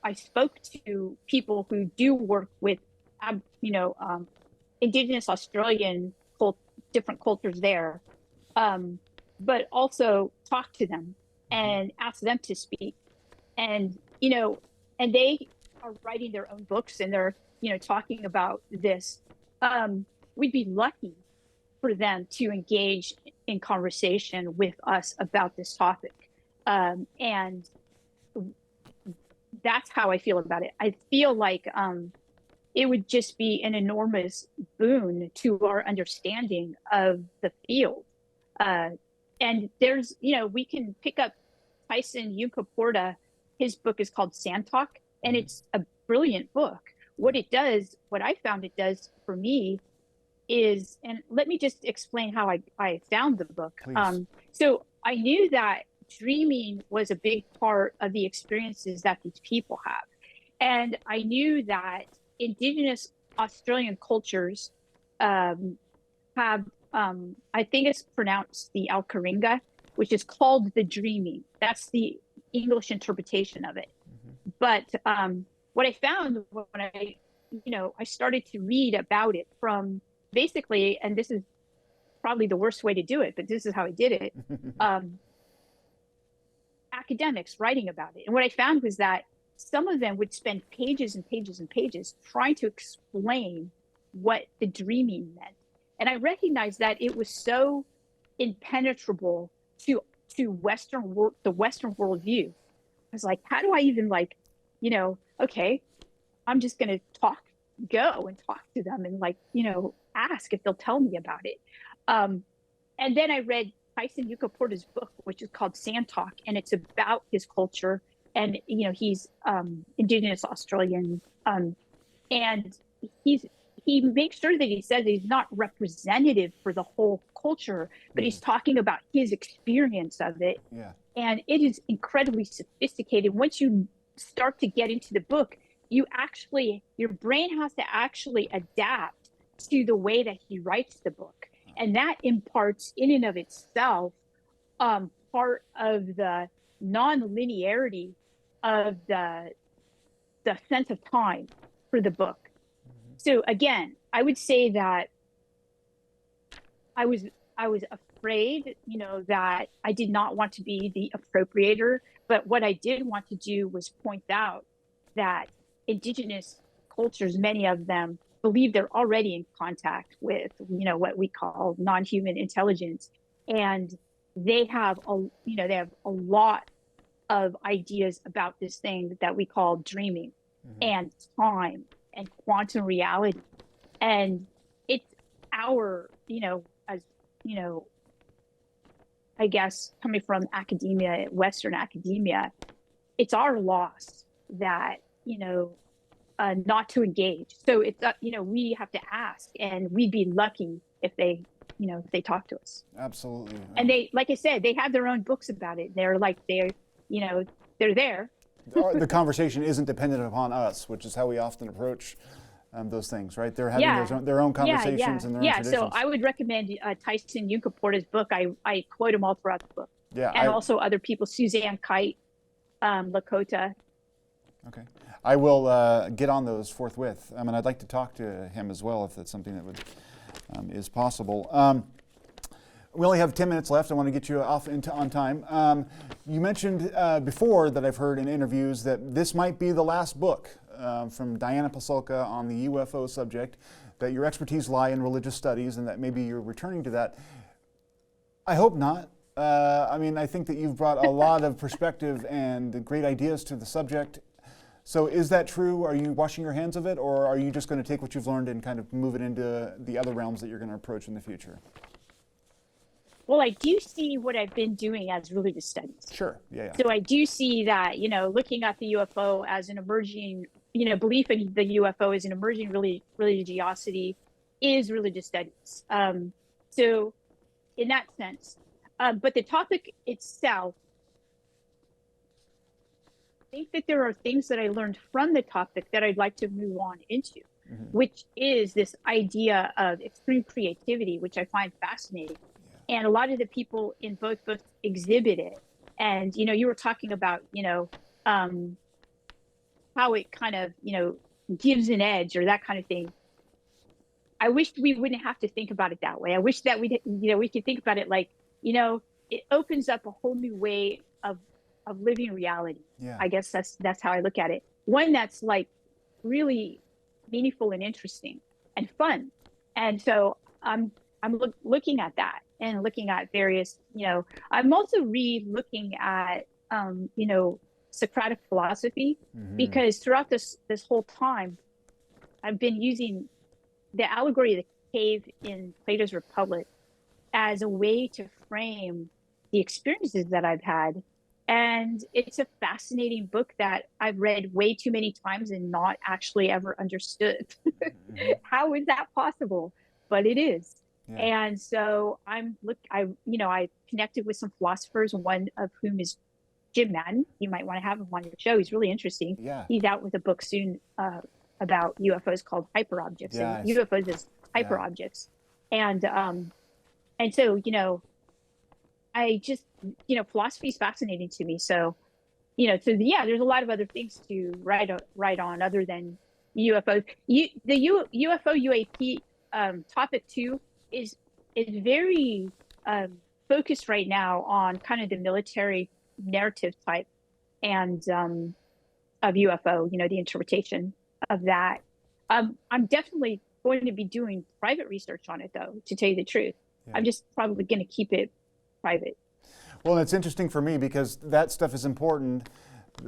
I spoke to people who do work with, Indigenous Australian different cultures there, but also talk to them and ask them to speak. And, and they are writing their own books, and they're, talking about this. We'd be lucky for them to engage in conversation with us about this topic. And that's how I feel about it. I feel like it would just be an enormous boon to our understanding of the field. And there's, we can pick up Tyson Yunkaporta. His book is called Sand Talk, and it's a brilliant book. What I found it does for me is, and let me just explain how I found the book. So I knew that dreaming was a big part of the experiences that these people have. And I knew that Indigenous Australian cultures have, I think it's pronounced the Alkaringa, which is called the dreaming. That's the English interpretation of it. But what I found when I started to read about it from basically, and this is probably the worst way to do it, but this is how I did it, academics writing about it. And what I found was that some of them would spend pages and pages and pages trying to explain what the dreaming meant. And I recognized that it was so impenetrable to the Western worldview. I was like, how do I even okay, I'm just going to go and talk to them and ask if they'll tell me about it. And then I read Tyson Yunkaporta's book, which is called Sand Talk, and it's about his culture. And, he's Indigenous Australian. And he makes sure that he says he's not representative for the whole culture, but he's talking about his experience of it. Yeah. And it is incredibly sophisticated. Once you start to get into the book, your brain has to actually adapt to the way that he writes the book. And that imparts in and of itself part of the non-linearity of the sense of time for the book. So again, I would say that I was afraid, that I did not want to be the appropriator, but what I did want to do was point out that Indigenous cultures, many of them, believe they're already in contact with, what we call non-human intelligence, and they have a lot of ideas about this thing that we call dreaming and time and quantum reality. And it's our, as I guess coming from academia, Western academia, it's our loss that, not to engage. So it's, we have to ask, and we'd be lucky if they talk to us. Absolutely. And they, like I said, they have their own books about it. They're there. The conversation isn't dependent upon us, which is how we often approach those things, right? They're having their own conversations and their own traditions. So I would recommend Tyson Yunkaporta's book. I quote him all throughout the book. Yeah, and also other people, Suzanne Kite, Lakota. Okay. I will get on those forthwith. I'd like to talk to him as well, if that's something that is possible. We only have 10 minutes left. I want to get you off on time. You mentioned before that I've heard in interviews that this might be the last book from Diana Pasulka on the UFO subject, that your expertise lie in religious studies and that maybe you're returning to that. I hope not. I mean, I think that you've brought a lot of perspective and great ideas to the subject. So is that true? Are you washing your hands of it, or are you just going to take what you've learned and kind of move it into the other realms that you're going to approach in the future? Well, I do see what I've been doing as religious studies. Sure. Yeah. So I do see that, looking at the UFO as an emerging, belief in the UFO as an emerging religiosity is religious studies. So in that sense, but the topic itself, I think that there are things that I learned from the topic that I'd like to move on into, which is this idea of extreme creativity, which I find fascinating. Yeah. And a lot of the people in both books exhibit it. And, you were talking about, how it kind of, gives an edge or that kind of thing. I wish we wouldn't have to think about it that way. I wish that we could think about it like, it opens up a whole new way of living reality. Yeah. I guess that's how I look at it. One that's like really meaningful and interesting and fun. And so I'm looking at that and looking at various, I'm also looking at, Socratic philosophy, because throughout this whole time, I've been using the allegory of the cave in Plato's Republic as a way to frame the experiences that I've had. And it's a fascinating book that I've read way too many times and not actually ever understood. How is that possible? But it is. Yeah. And so I connected with some philosophers, one of whom is Jim Madden. You might want to have him on your show. He's really interesting. Yeah. He's out with a book soon about UFOs called hyperobjects. Yeah, and UFOs as hyperobjects. And so, I just, philosophy is fascinating to me. So, there's a lot of other things to write on other than UFOs. The UFO UAP topic too is very focused right now on kind of the military narrative type and of UFO, the interpretation of that. I'm definitely going to be doing private research on it, though, to tell you the truth. Yeah. I'm just probably going to keep it private. Well, it's interesting for me because that stuff is important,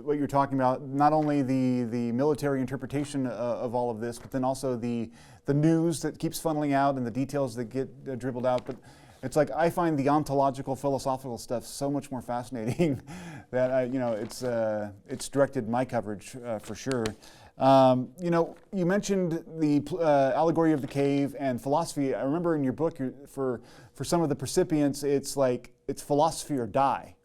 what you're talking about, not only the military interpretation of all of this, but then also the news that keeps funneling out and the details that get dribbled out. But it's like I find the ontological, philosophical stuff so much more fascinating that it's directed my coverage for sure. You mentioned the allegory of the cave and philosophy. I remember in your book, for some of the recipients, it's philosophy or die,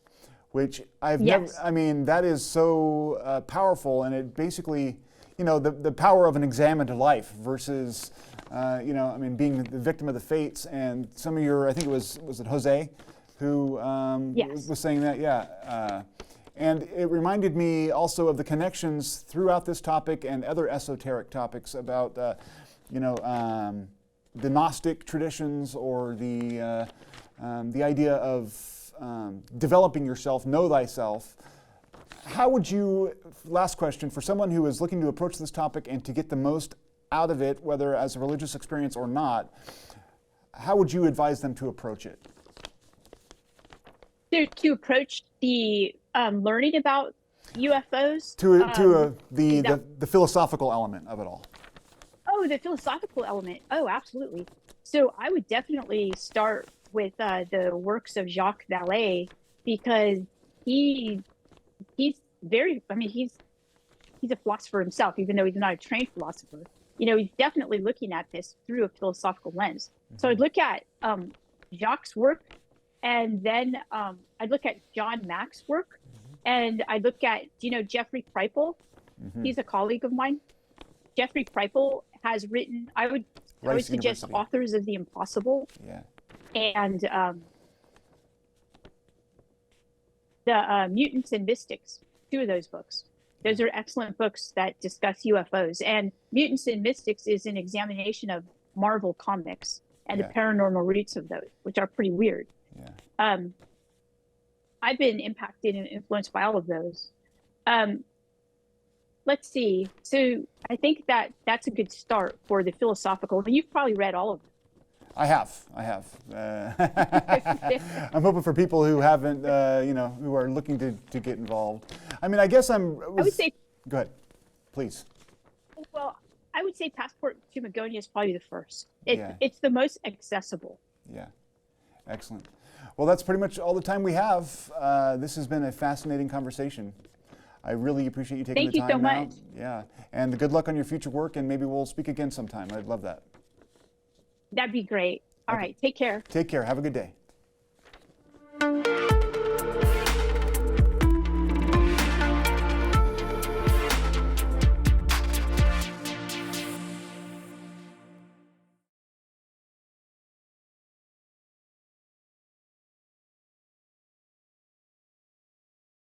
which I've never. I mean, that is so powerful, and it basically, the power of an examined life versus, being the victim of the fates. And some of your, I think it was it Jose, who was saying that, yeah. And it reminded me also of the connections throughout this topic and other esoteric topics about, the Gnostic traditions or the idea of developing yourself, know thyself. How would you, last question, for someone who is looking to approach this topic and to get the most out of it, whether as a religious experience or not, how would you advise them to approach it? To approach the learning about UFOs? The philosophical element of it all. Oh, the philosophical element. Oh, absolutely. So I would definitely start with the works of Jacques Vallée, because he's very, he's a philosopher himself, even though he's not a trained philosopher. He's definitely looking at this through a philosophical lens. So I'd look at Jacques' work, and then I'd look at John Mack's work, and I'd look at, Jeffrey Kripal? He's a colleague of mine. Jeffrey Kripal has written, I would suggest Authors of the Impossible. Yeah. And the Mutants and Mystics, two of those books. Those are excellent books that discuss UFOs. And Mutants and Mystics is an examination of Marvel comics and the paranormal roots of those, which are pretty weird. Yeah. I've been impacted and influenced by all of those. Let's see. So I think that's a good start for the philosophical. You've probably read all of them. I have. I'm hoping for people who haven't, who are looking to get involved. I mean, I guess I would say. Go ahead, please. Well, I would say Passport to Magonia is probably the first. Yeah. It's the most accessible. Yeah, excellent. Well, that's pretty much all the time we have. This has been a fascinating conversation. I really appreciate you taking the time. Thank you so much. Yeah, and good luck on your future work, and maybe we'll speak again sometime. I'd love that. That'd be great. All right, take care. Take care. Have a good day.